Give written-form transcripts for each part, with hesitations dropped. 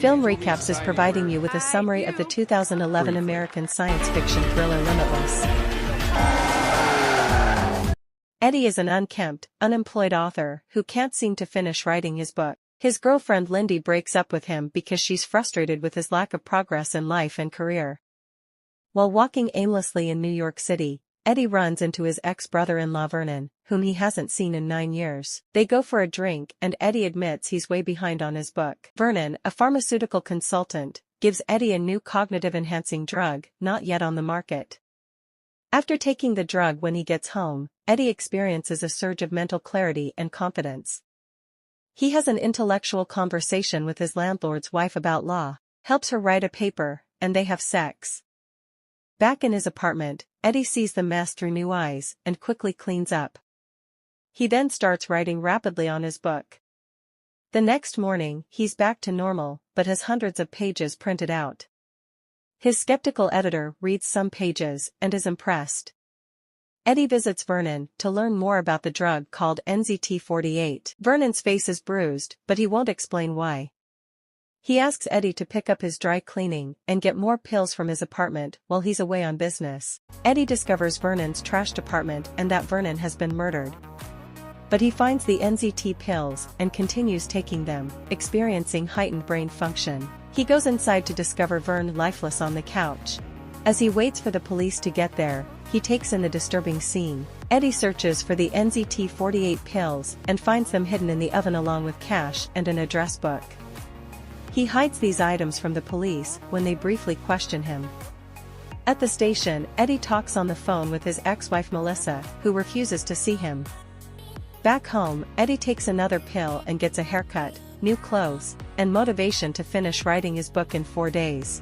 Film Recaps is providing you with a summary of the 2011 American science fiction thriller Limitless. Eddie is an unkempt, unemployed author who can't seem to finish writing his book. His girlfriend Lindy breaks up with him because she's frustrated with his lack of progress in life and career. While walking aimlessly in New York City, Eddie runs into his ex-brother-in-law Vernon, whom he hasn't seen in 9 years. They go for a drink and Eddie admits he's way behind on his book. Vernon, a pharmaceutical consultant, gives Eddie a new cognitive-enhancing drug, not yet on the market. After taking the drug when he gets home, Eddie experiences a surge of mental clarity and confidence. He has an intellectual conversation with his landlord's wife about law, helps her write a paper, and they have sex. Back in his apartment, Eddie sees the mess through new eyes and quickly cleans up. He then starts writing rapidly on his book. The next morning, he's back to normal, but has hundreds of pages printed out. His skeptical editor reads some pages and is impressed. Eddie visits Vernon to learn more about the drug called 𝐢𝐧𝐿48. Vernon's face is bruised, but he won't explain why. He asks Eddie to pick up his dry cleaning and get more pills from his apartment while he's away on business. Eddie discovers Vernon's trashed apartment and that Vernon has been murdered. But he finds the 𝐢𝐧𝐿 pills and continues taking them, experiencing heightened brain function. He goes inside to discover Vern lifeless on the couch. As he waits for the police to get there, he takes in the disturbing scene. Eddie searches for the 𝐢𝐧𝐿48 pills and finds them hidden in the oven along with cash and an address book. He hides these items from the police when they briefly question him. At the station, Eddie talks on the phone with his ex-wife Melissa, who refuses to see him. Back home, Eddie takes another pill and gets a haircut, new clothes, and motivation to finish writing his book in 4 days.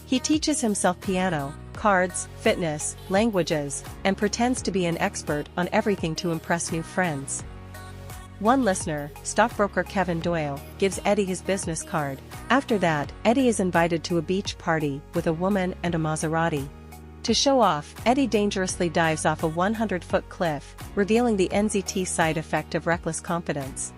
He teaches himself piano, cards, fitness, languages, and pretends to be an expert on everything to impress new friends. One listener, stockbroker Kevin Doyle, gives Eddie his business card. After that, Eddie is invited to a beach party with a woman and a Maserati. To show off, Eddie dangerously dives off a 100-foot cliff, revealing the 𝐢𝐧𝐿 side effect of reckless confidence.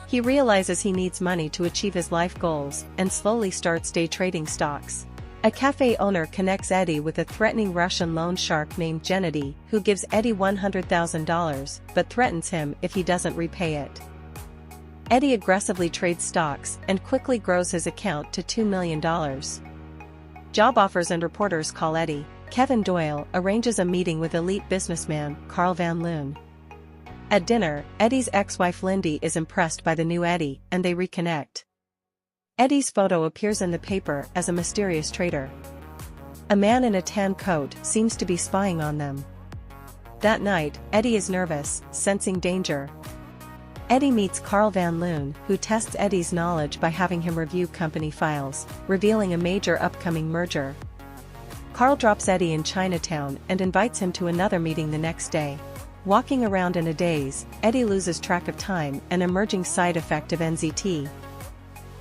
He realizes he needs money to achieve his life goals and slowly starts day trading stocks. A cafe owner connects Eddie with a threatening Russian loan shark named Gennady, who gives Eddie $100,000 but threatens him if he doesn't repay it. Eddie aggressively trades stocks and quickly grows his account to $2 million. Job offers and reporters call Eddie. Kevin Doyle arranges a meeting with elite businessman Carl Van Loon. At dinner, Eddie's ex-wife Lindy is impressed by the new Eddie and they reconnect. Eddie's photo appears in the paper as a mysterious traitor. A man in a tan coat seems to be spying on them. That night, Eddie is nervous, sensing danger. Eddie meets Carl Van Loon, who tests Eddie's knowledge by having him review company files, revealing a major upcoming merger. Carl drops Eddie in Chinatown and invites him to another meeting the next day. Walking around in a daze, Eddie loses track of time, an emerging side effect of 𝐢𝐧𝐿.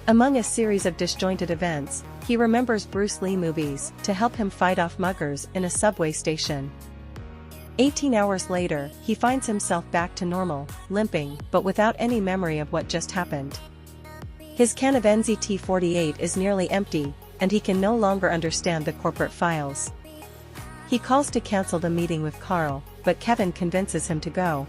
Among a series of disjointed events, he remembers Bruce Lee movies to help him fight off muggers in a subway station. 18 hours later, he finds himself back to normal, limping, but without any memory of what just happened. His can of 𝐢𝐧𝐿48 is nearly empty, and he can no longer understand the corporate files. He calls to cancel the meeting with Carl, but Kevin convinces him to go.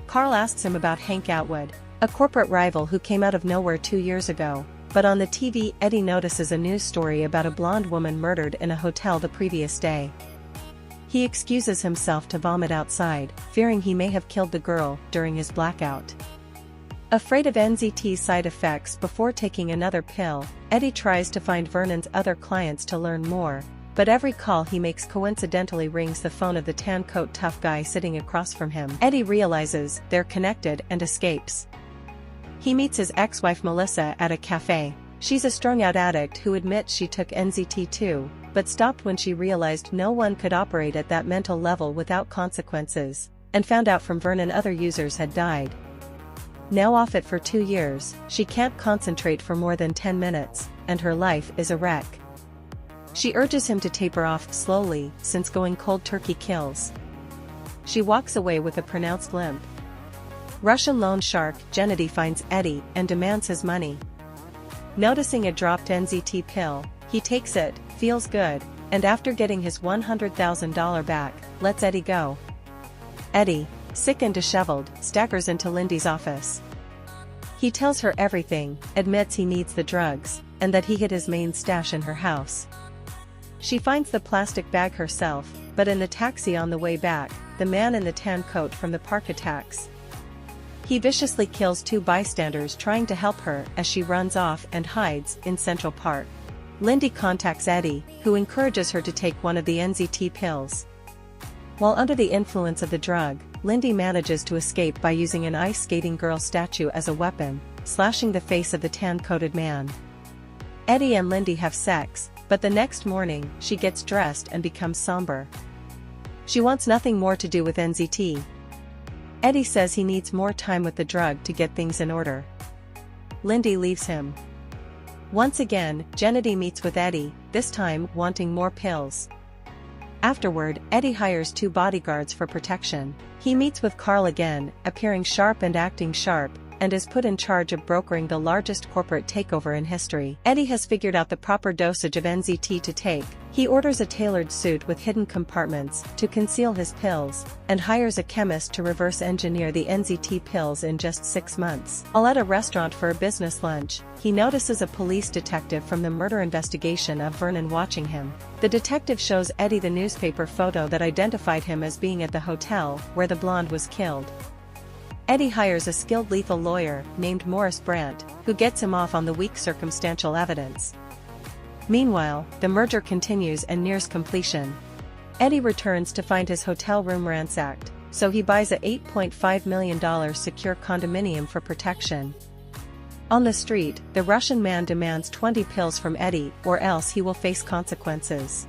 Carl asks him about Hank Atwood, a corporate rival who came out of nowhere 2 years ago, but on the TV Eddie notices a news story about a blonde woman murdered in a hotel the previous day. He excuses himself to vomit outside, fearing he may have killed the girl during his blackout. Afraid of 𝐢𝐧𝐿 side effects before taking another pill, Eddie tries to find Vernon's other clients to learn more, but every call he makes coincidentally rings the phone of the tan coat tough guy sitting across from him. Eddie realizes they're connected and escapes. He meets his ex-wife Melissa at a cafe. She's a strung-out addict who admits she took 𝐢𝐧𝐿 too, but stopped when she realized no one could operate at that mental level without consequences, and found out from Vernon other users had died. Now off it for 2 years, she can't concentrate for more than 10 minutes, and her life is a wreck. She urges him to taper off slowly, since going cold turkey kills. She walks away with a pronounced limp. Russian loan shark Gennady finds Eddie and demands his money. Noticing a dropped 𝐢𝐧𝐜 pill, he takes it, feels good, and after getting his $100,000 back, lets Eddie go. Eddie, sick and disheveled, staggers into Lindy's office. He tells her everything, admits he needs the drugs, and that he hid his main stash in her house. She finds the plastic bag herself, but in the taxi on the way back, the man in the tan coat from the park attacks. He viciously kills 2 bystanders trying to help her as she runs off and hides in Central Park. Lindy contacts Eddie, who encourages her to take one of the 𝐢𝐧𝐜 pills. While under the influence of the drug, Lindy manages to escape by using an ice skating girl statue as a weapon, slashing the face of the tan-coated man. Eddie and Lindy have sex, but the next morning, she gets dressed and becomes somber. She wants nothing more to do with 𝐢𝐧𝐜. Eddie says he needs more time with the drug to get things in order. Lindy leaves him. Once again, 𝐤𝐤𝐈 meets with Eddie, this time wanting more pills. Afterward, Eddie hires 2 bodyguards for protection. He meets with Carl again, appearing sharp and acting sharp, and is put in charge of brokering the largest corporate takeover in history. Eddie has figured out the proper dosage of 𝐢𝐧𝐜 to take. He orders a tailored suit with hidden compartments to conceal his pills, and hires a chemist to reverse engineer the 𝐢𝐧𝐜 pills in just 6 months. While at a restaurant for a business lunch, he notices a police detective from the murder investigation of Vernon watching him. The detective shows Eddie the newspaper photo that identified him as being at the hotel where the blonde was killed. Eddie hires a skilled lethal lawyer named Morris Brandt, who gets him off on the weak circumstantial evidence. Meanwhile, the merger continues and nears completion. Eddie returns to find his hotel room ransacked, so he buys a $8.5 million secure condominium for protection. On the street, the Russian man demands 20 pills from Eddie or else he will face consequences.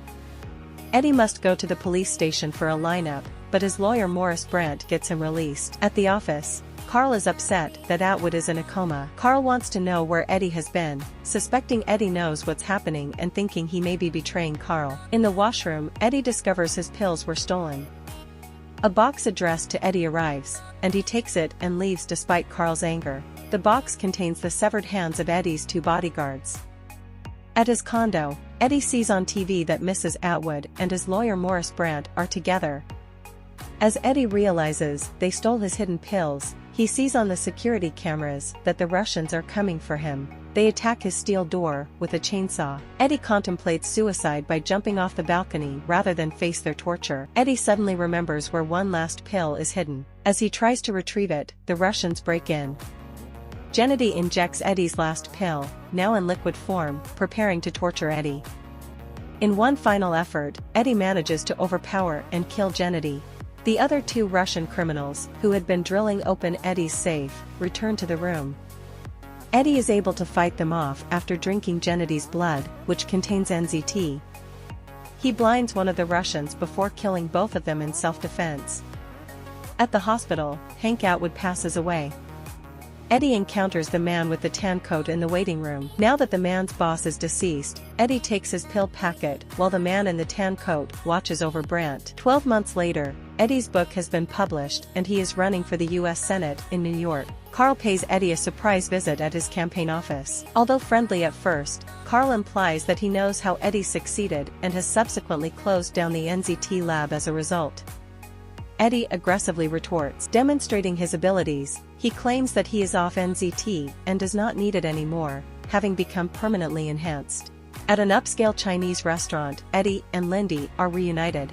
Eddie must go to the police station for a lineup, but his lawyer Morris Brandt gets him released. At the office, Carl is upset that 𝐢𝐧𝐜 is in a coma. Carl wants to know where Eddie has been, suspecting Eddie knows what's happening and thinking he may be betraying Carl. In the washroom, Eddie discovers his pills were stolen. A box addressed to Eddie arrives, and he takes it and leaves despite Carl's anger. The box contains the severed hands of Eddie's 2 bodyguards. At his condo, Eddie sees on TV that Mrs. 𝐢𝐴Twood and his lawyer Morris Brandt are together. As Eddie realizes they stole his hidden pills, he sees on the security cameras that the Russians are coming for him. They attack his steel door with a chainsaw. Eddie contemplates suicide by jumping off the balcony rather than face their torture. Eddie suddenly remembers where one last pill is hidden. As he tries to retrieve it, the Russians break in. 𝐤𝐤𝐈 injects Eddie's last pill, now in liquid form, preparing to torture Eddie. In one final effort, Eddie manages to overpower and kill 𝐤𝐤𝐈. The other 2 Russian criminals, who had been drilling open Eddie's safe, return to the room. Eddie is able to fight them off after drinking 𝐤𝐤𝐈's blood, which contains 𝐢𝐧𝐜. He blinds one of the Russians before killing both of them in self-defense. At the hospital, 𝐏𝐿 passes away. Eddie encounters the man with the tan coat in the waiting room. Now that the man's boss is deceased, Eddie takes his pill packet while the man in the tan coat watches over Brandt. 12 months later, Eddie's book has been published and he is running for the U.S. Senate in New York. Carl pays Eddie a surprise visit at his campaign office. Although friendly at first, Carl implies that he knows how Eddie succeeded and has subsequently closed down the 𝐢𝐧𝐜 lab as a result. Eddie aggressively retorts. Demonstrating his abilities, he claims that he is off 𝐢𝐧𝐜 and does not need it anymore, having become permanently enhanced. At an upscale Chinese restaurant, Eddie and Lindy are reunited.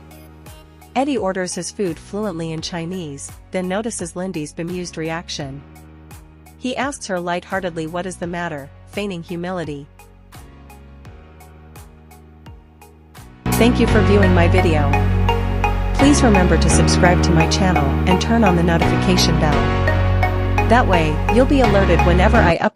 Eddie orders his food fluently in Chinese, then notices Lindy's bemused reaction. He asks her lightheartedly what is the matter, feigning humility. Thank you for viewing my video. Please remember to subscribe to my channel and turn on the notification bell. That way, you'll be alerted whenever I upload